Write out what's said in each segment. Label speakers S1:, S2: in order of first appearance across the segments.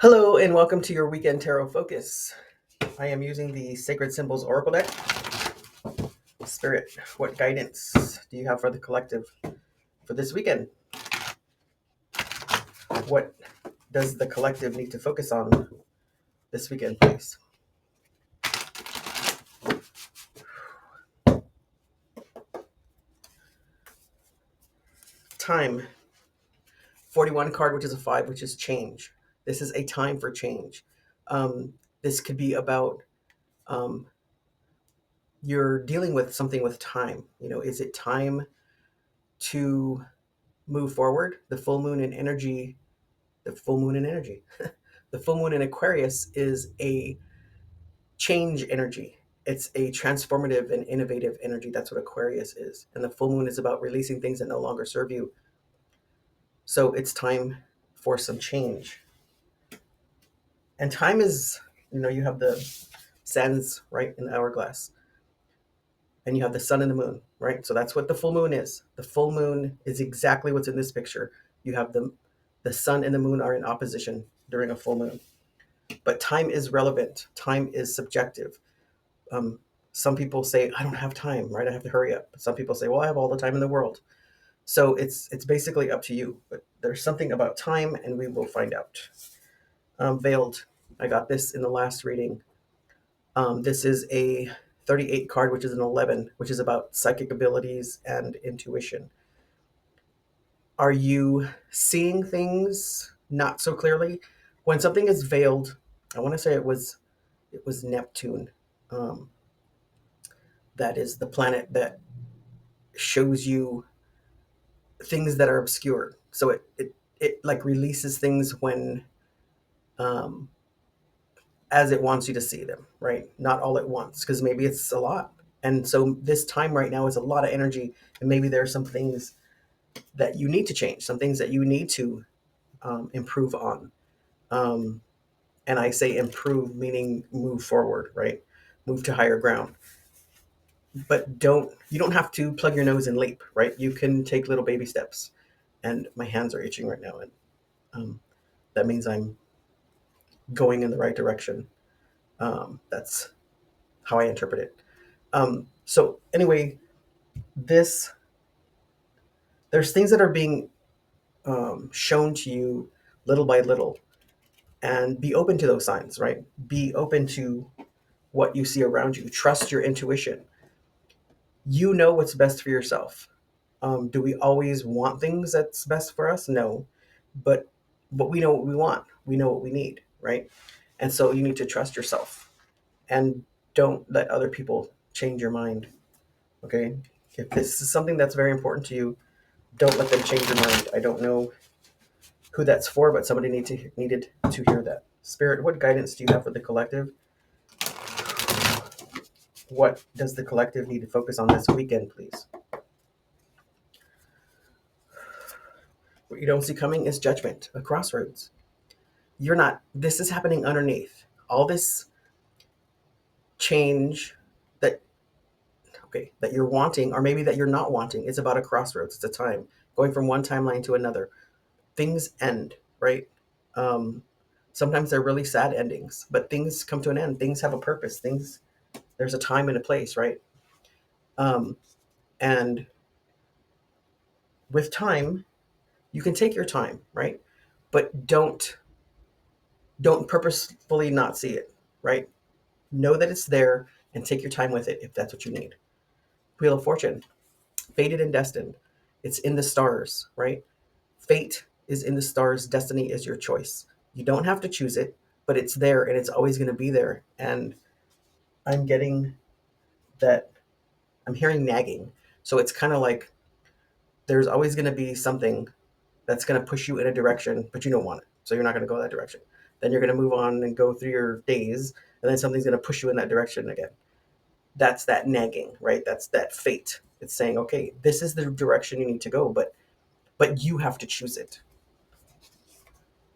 S1: Hello and welcome to your weekend tarot focus. I am using the Sacred Symbols Oracle deck. Spirit, what guidance do you have for the collective for this weekend? What does the collective need to focus on this weekend, please? Time, 41 card, which is a 5, which is change. This is a time for change. This could be about um, you're dealing with something with time. Is it time to move forward? The full moon in energy, the full moon in energy. The full moon in Aquarius is a change energy. It's a transformative and innovative energy. That's what Aquarius is. And the full moon is about releasing things that no longer serve you. So it's time for some change. And time is, you have the sands, right, in the hourglass. And you have the sun and the moon, right? So that's what the full moon is. The full moon is exactly what's in this picture. You have the sun and the moon are in opposition during a full moon. But time is relevant. Time is subjective. Um, some people say, I don't have time, right? I have to hurry up. Some people say, well, I have all the time in the world. So it's basically up to you. But there's something about time, and we will find out. Veiled. I got this in the last reading. This is a 38 card, which is an 11, which is about psychic abilities and intuition. Are you seeing things not so clearly? When something is veiled, I want to say it was Neptune. Um, that is the planet that shows you things that are obscured. So it like releases things when um, as it wants you to see them, right? Not all at once, because maybe it's a lot. And so this time right now is a lot of energy, and maybe there are some things that you need to change, some things that you need to improve on. Um, and I say improve, meaning move forward, right? Move to higher ground. But you don't have to plug your nose and leap, right? You can take little baby steps. And my hands are itching right now, and um, that means I'm going in the right direction. That's how I interpret it. So anyway, this there's things that are being shown to you little by little, and be open to those signs, right? Be open to what you see around you. Trust your intuition. You know what's best for yourself. Do we always want things that's best for us? No, but we know what we want. We know what we need, right? And so you need to trust yourself, and don't let other people change your mind. Okay, if this is something that's very important to you, don't let them change your mind. I don't know who that's for, but somebody needed to hear that. Spirit, what guidance do you have for the collective? What does the collective need to focus on this weekend, please? What you don't see coming is judgment, a crossroads. This is happening underneath. All this change that, okay, that you're wanting, or maybe that you're not wanting, is about a crossroads. It's a time, going from one timeline to another. Things end, right? Um, Sometimes they're really sad endings, but things come to an end. Things have a purpose. There's a time and a place, right? Um, and with time, you can take your time, right? But don't purposefully not see it, right? Know that it's there and take your time with it if that's what you need. Wheel of Fortune, fated and destined. It's in the stars, right? Fate is in the stars. Destiny is your choice. You don't have to choose it, but it's there and it's always going to be there. And I'm getting that, I'm hearing nagging. So it's kind of like there's always going to be something that's going to push you in a direction, but you don't want it. So you're not going to go that direction. Then you're going to move on and go through your days, and then something's going to push you in that direction again. That's that nagging, right? That's that fate. It's saying, okay, this is the direction you need to go, but you have to choose it.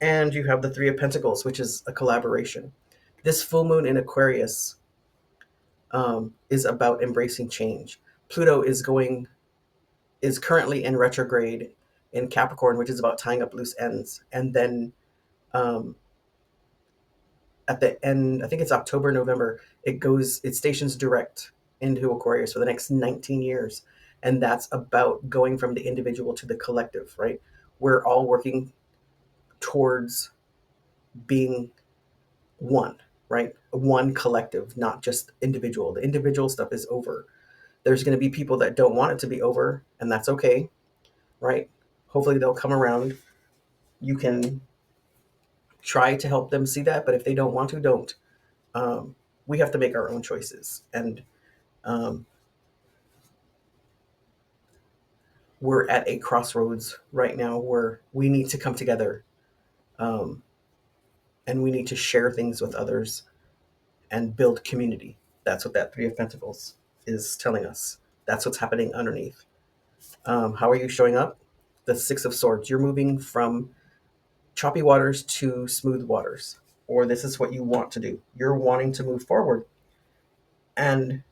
S1: And you have the Three of Pentacles, which is a collaboration. This full moon in Aquarius is about embracing change. Pluto is currently in retrograde in Capricorn, which is about tying up loose ends. And then um, at the end, I think it's October, November, it stations direct into Aquarius for the next 19 years. And that's about going from the individual to the collective, right? We're all working towards being one, right? One collective, not just individual. The individual stuff is over. There's going to be people that don't want it to be over, and that's okay, right? Hopefully they'll come around. You can try to help them see that, but if they don't want to, don't. We have to make our own choices, and um, we're at a crossroads right now where we need to come together, um, and we need to share things with others and build community. That's what that Three of Pentacles is telling us. That's what's happening underneath. How are you showing up? The Six of Swords. You're moving from choppy waters to smooth waters, or this is what you want to do. You're wanting to move forward, and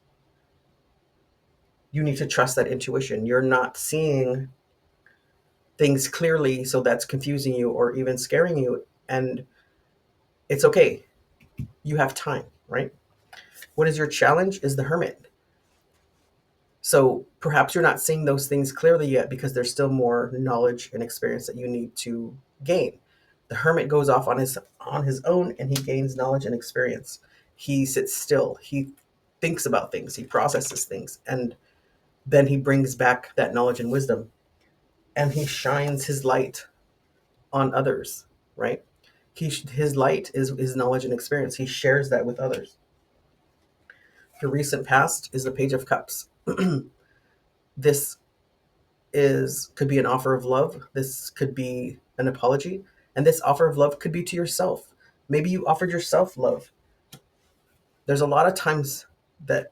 S1: you need to trust that intuition. You're not seeing things clearly, so that's confusing you or even scaring you, and it's okay. You have time, right? What is your challenge? Is the Hermit. So perhaps you're not seeing those things clearly yet because there's still more knowledge and experience that you need to gain. The Hermit goes off on his own and he gains knowledge and experience. He sits still. He thinks about things. He processes things, and then he brings back that knowledge and wisdom, and he shines his light on others. Right? His light is his knowledge and experience. He shares that with others. Your recent past is the Page of Cups. This is could be an offer of love. This could be an apology, and this offer of love could be to yourself. Maybe you offered yourself love. There's a lot of times that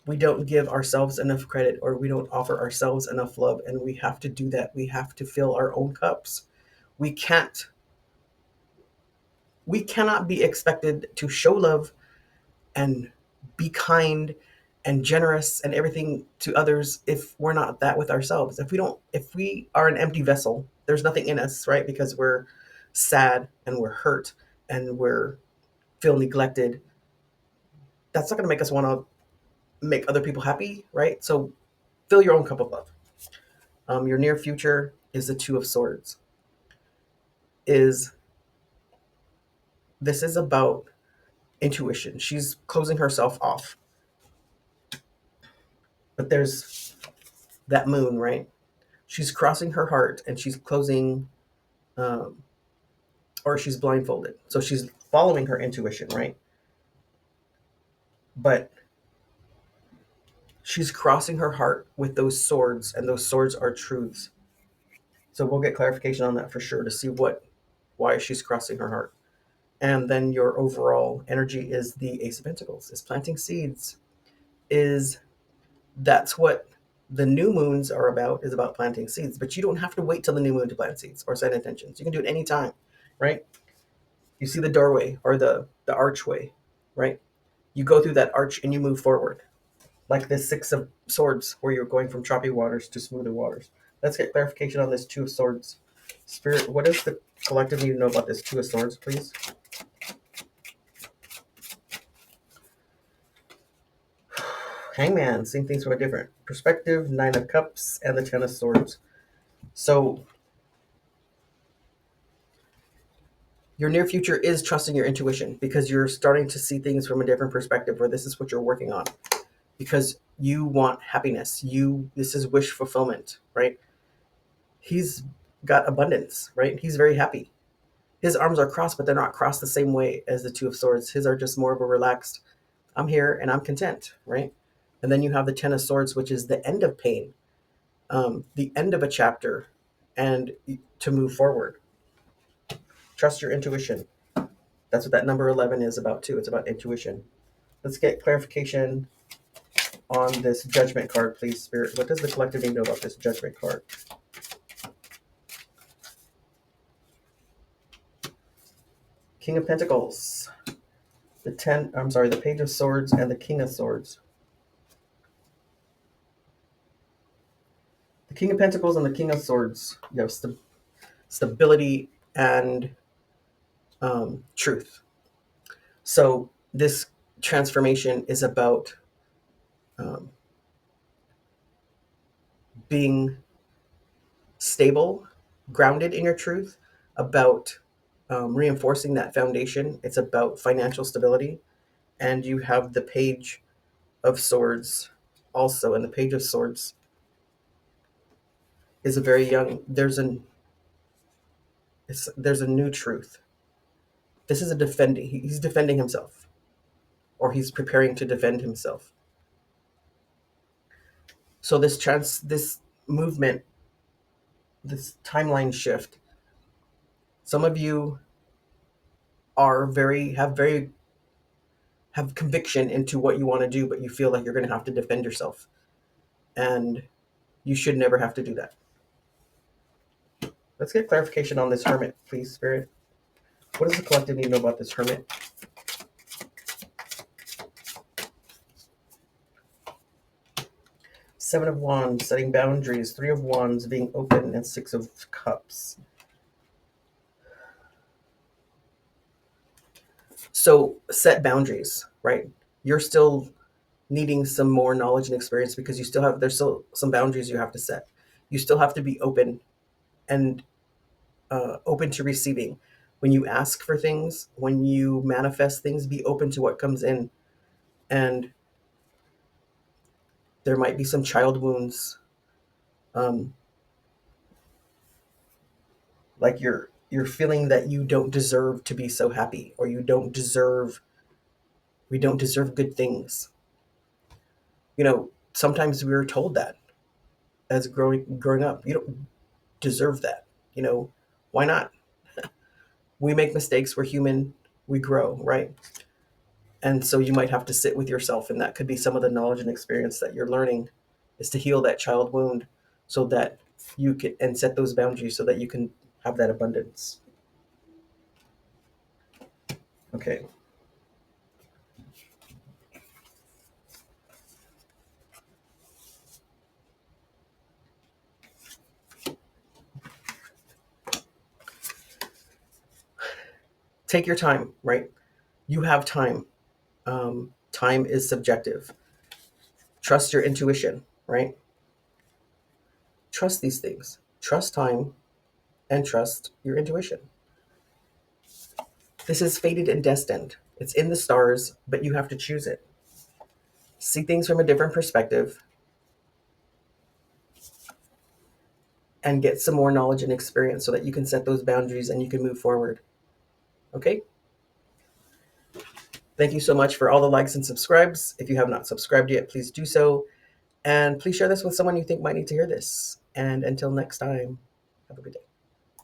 S1: we don't give ourselves enough credit, or we don't offer ourselves enough love, and we have to do that. We have to fill our own cups. We can't we cannot be expected to show love and be kind and generous and everything to others if we're not that with ourselves. If we are an empty vessel, there's nothing in us, right? Because we're sad and we're hurt and we're feel neglected. That's not going to make us want to make other people happy, right? So fill your own cup of love. Your near future is the Two of Swords. Is This is about intuition. She's closing herself off, but there's that moon, right? She's crossing her heart and she's closing, um, or she's blindfolded. So she's following her intuition, right? But she's crossing her heart with those swords, and those swords are truths. So we'll get clarification on that for sure to see why she's crossing her heart. And then your overall energy is the Ace of Pentacles, is planting seeds. Is That's what the new moons are about, is about planting seeds. But you don't have to wait till the new moon to plant seeds or set intentions. You can do it anytime, right? You see the doorway or the archway, right? You go through that arch and you move forward, like this Six of Swords, where you're going from choppy waters to smoother waters. Let's get clarification on this Two of Swords. Spirit, what does the collective need to know about this Two of Swords, please? Hangman, seeing things from a different perspective, Nine of Cups, and the Ten of Swords. So your near future is trusting your intuition because you're starting to see things from a different perspective, where this is what you're working on because you want happiness. This is wish fulfillment, right? He's got abundance, right? He's very happy. His arms are crossed, but they're not crossed the same way as the Two of Swords. His are just more of a relaxed, I'm here and I'm content, right? And then you have the Ten of Swords, which is the end of pain, the end of a chapter, and to move forward. Trust your intuition. That's what that number 11 is about too. It's about intuition. Let's get clarification on this Judgment card, please, Spirit. What does the collective need to know about this Judgment card? King of Pentacles, the Page of Swords, and the King of Swords. The King of Pentacles and the King of Swords. You have stability and truth. So this transformation is about um, being stable, grounded in your truth, about reinforcing that foundation. It's about financial stability. And you have the Page of Swords also. And the Page of Swords is a very young, there's a new truth. This is a defending, he's defending himself, or he's preparing to defend himself. So this movement, this timeline shift, some of you are very have conviction into what you want to do, but you feel like you're going to have to defend yourself, and you should never have to do that. Let's get clarification on this Hermit, please, Spirit. What does the collective need to know about this Hermit? Seven of Wands, setting boundaries. Three of Wands, being open, and Six of Cups. So set boundaries, right? You're still needing some more knowledge and experience because there's still some boundaries you have to set. You still have to be open and open to receiving. When you ask for things, when you manifest things, be open to what comes in. And there might be some child wounds, um, like you're feeling that you don't deserve to be so happy, or we don't deserve good things. Sometimes we were told that as growing up, you don't deserve that. Why not? We make mistakes. We're human. We grow, right? And so you might have to sit with yourself, and that could be some of the knowledge and experience that you're learning, is to heal that child wound, so that you can, and set those boundaries so that you can have that abundance. Okay. Take your time, right? You have time. Time is subjective. Trust your intuition, right? Trust these things. Trust time and trust your intuition. This is fated and destined. It's in the stars, but you have to choose it. See things from a different perspective and get some more knowledge and experience so that you can set those boundaries and you can move forward. Okay? Thank you so much for all the likes and subscribes. If you have not subscribed yet, please do so. And please share this with someone you think might need to hear this. And until next time, have a good day.